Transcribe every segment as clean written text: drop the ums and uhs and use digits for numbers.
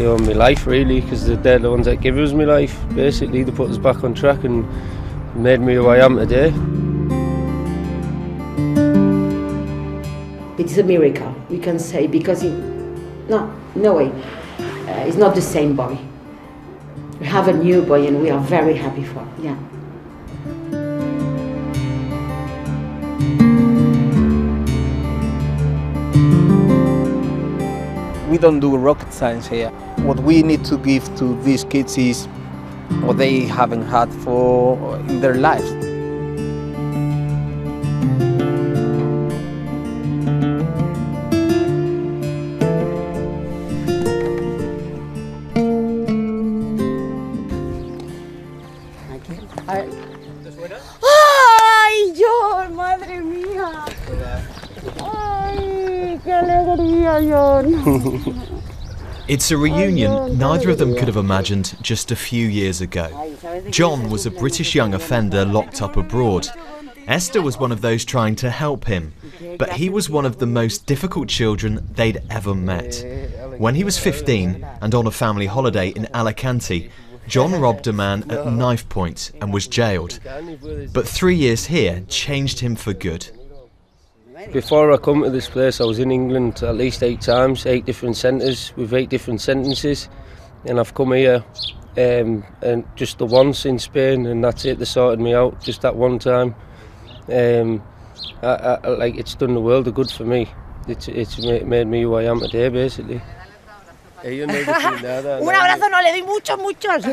my life really, because they're the ones that give us my life. Basically, they put us back on track and made me who I am today. It is a miracle, we can say, because no way, it's not the same boy. We have a new boy and we are very happy for it, yeah. We don't do rocket science here. What we need to give to these kids is what they haven't had in their lives. ¡Ay, John! ¡Madre mía! ¡Ay, qué alegría, John! It's a reunion neither of them could have imagined just a few years ago. John was a British young offender locked up abroad. Esther was one of those trying to help him, but he was one of the most difficult children they'd ever met. When he was 15 and on a family holiday in Alicante, John robbed a man at knife point and was jailed. But 3 years here changed him for good. Before I come to this place, I was in England at least 8 times, 8 different centres with 8 different sentences, and I've come here and just the once in Spain, and that's it. They sorted me out just that one time. Like, it's done the world of good for me. It's made me who I am today, basically. Un abrazo, no, le doy muchos.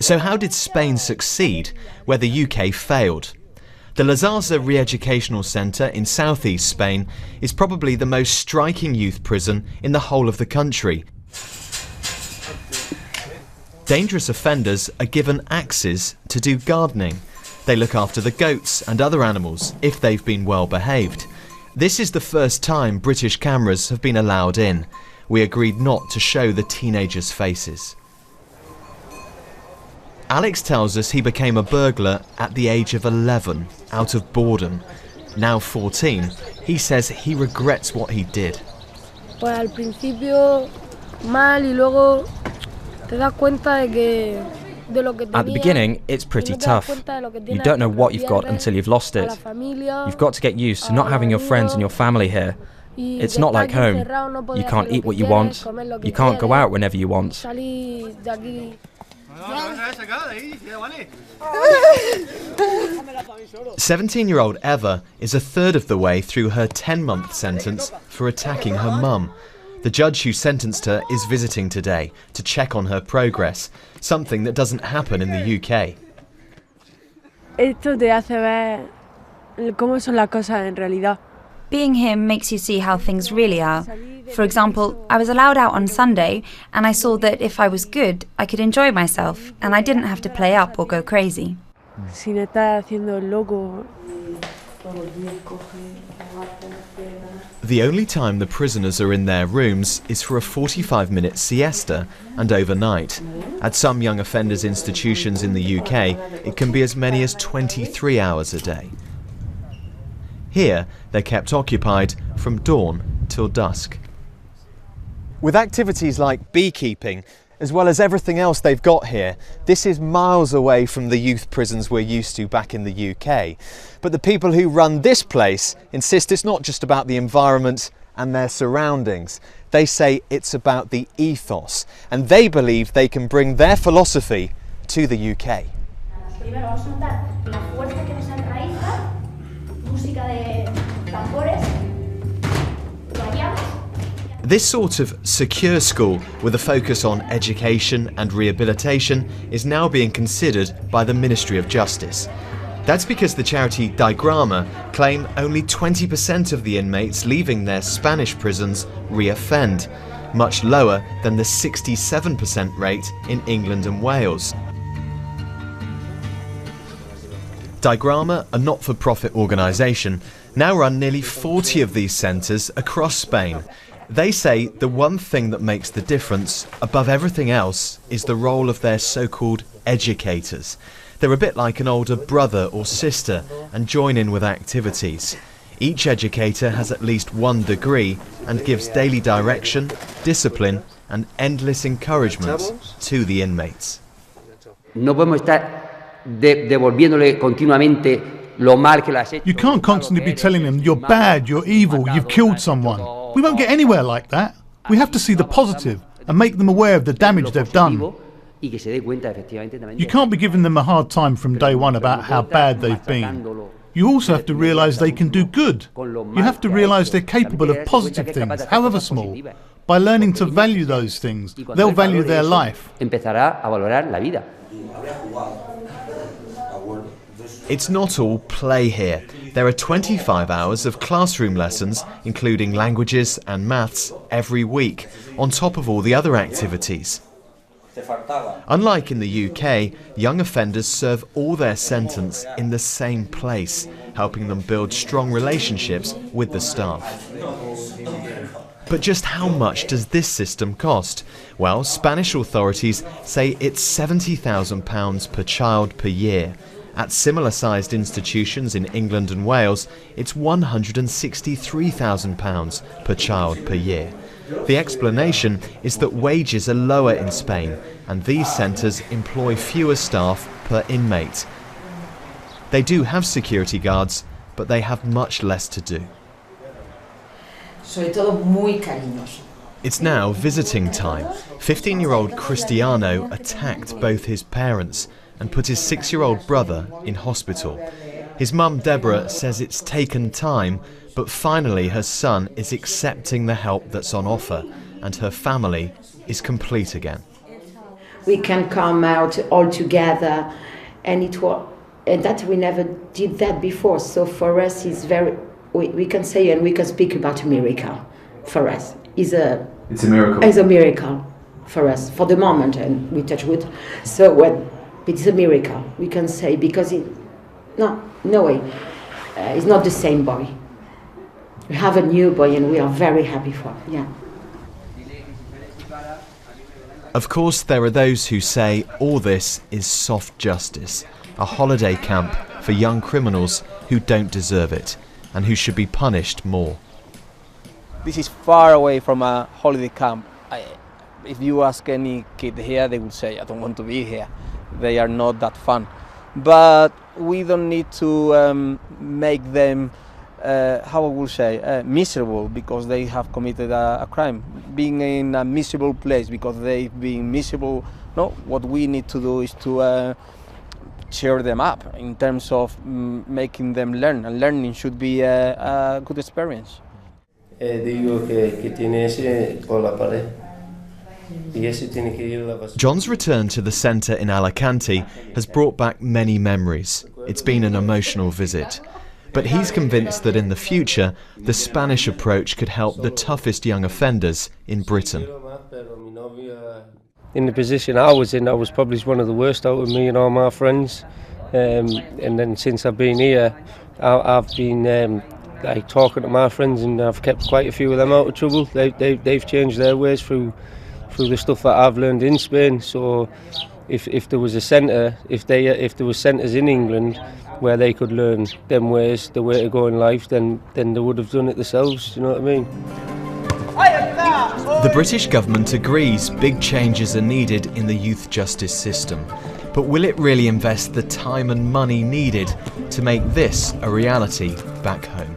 So how did Spain succeed where the UK failed? The La Zarza Re-Educational Centre in southeast Spain is probably the most striking youth prison in the whole of the country. Dangerous offenders are given axes to do gardening. They look after the goats and other animals if they've been well behaved. This is the first time British cameras have been allowed in. We agreed not to show the teenagers' faces. Alex tells us he became a burglar at the age of 11, out of boredom. Now 14, he says he regrets what he did. Pues al principio mal y luego te das cuenta de que At the beginning, it's pretty tough. You don't know what you've got until you've lost it. You've got to get used to not having your friends and your family here. It's not like home. You can't eat what you want. You can't go out whenever you want. 17-year-old Eva is a third of the way through her 10-month sentence for attacking her mum. The judge who sentenced her is visiting today to check on her progress, something that doesn't happen in the UK. Esto te hace ver cómo son las cosas en realidad. Being here makes you see how things really are. For example, I was allowed out on Sunday, and I saw that if I was good, I could enjoy myself, and I didn't have to play up or go crazy. Sin estar haciendo el loco. The only time the prisoners are in their rooms is for a 45-minute siesta and overnight. At some young offenders institutions in the UK, it can be as many as 23 hours a day. Here, they're kept occupied from dawn till dusk. With activities like beekeeping, as well as everything else they've got here, this is miles away from the youth prisons we're used to back in the UK. But the people who run this place insist it's not just about the environment and their surroundings. They say it's about the ethos, and they believe they can bring their philosophy to the UK. This sort of secure school with a focus on education and rehabilitation is now being considered by the Ministry of Justice. That's because the charity Diagrama claim only 20% of the inmates leaving their Spanish prisons re-offend, much lower than the 67% rate in England and Wales. Diagrama, a not-for-profit organisation, now run nearly 40 of these centres across Spain. They say the one thing that makes the difference, above everything else, is the role of their so-called educators. They're a bit like an older brother or sister and join in with activities. Each educator has at least one degree and gives daily direction, discipline and endless encouragement to the inmates. No podemos estar devolviéndole continuamente lo mal que lo has hecho. You can't constantly be telling them you're bad, you're evil, you've killed someone. We won't get anywhere like that. We have to see the positive and make them aware of the damage they've done. You can't be giving them a hard time from day one about how bad they've been. You also have to realise they can do good. You have to realise they're capable of positive things, however small. By learning to value those things, they'll value their life. It's not all play here. There are 25 hours of classroom lessons, including languages and maths, every week, on top of all the other activities. Unlike in the UK, young offenders serve all their sentence in the same place, helping them build strong relationships with the staff. But just how much does this system cost? Well, Spanish authorities say it's £70,000 per child per year. At similar-sized institutions in England and Wales, it's £163,000 per child per year. The explanation is that wages are lower in Spain, and these centres employ fewer staff per inmate. They do have security guards, but they have much less to do. It's now visiting time. 15-year-old Cristiano attacked both his parents and put his 6-year-old brother in hospital. His mum Deborah says it's taken time, but finally her son is accepting the help that's on offer, and her family is complete again. We can come out all together, and that we never did that before. So for us, it's very. We can say and we can speak about a miracle. For us, it's a miracle. It's a miracle for us for the moment, and we touch wood. So it's a miracle, we can say, because no way, it's not the same boy. We have a new boy, and we are very happy for. Yeah. Of course, there are those who say all this is soft justice, a holiday camp for young criminals who don't deserve it and who should be punished more. This is far away from a holiday camp. If you ask any kid here, they would say, I don't want to be here. They are not that fun. But we don't need to make them, how I will say, miserable because they have committed a crime. Being in a miserable place because they've been miserable, no, what we need to do is to cheer them up in terms of making them learn, and learning should be a good experience. John's return to the centre in Alicante has brought back many memories. It's been an emotional visit. But he's convinced that in the future, the Spanish approach could help the toughest young offenders in Britain. In the position I was in, I was probably one of the worst out of me and all my friends. And then since I've been here, I've been talking to my friends, and I've kept quite a few of them out of trouble. They've changed their ways through the stuff that I've learned in Spain. So if there was a centre, if there was centres in England where they could learn them ways, the way to go in life, then they would have done it themselves. You know what I mean? The British government agrees big changes are needed in the youth justice system. But will it really invest the time and money needed to make this a reality back home?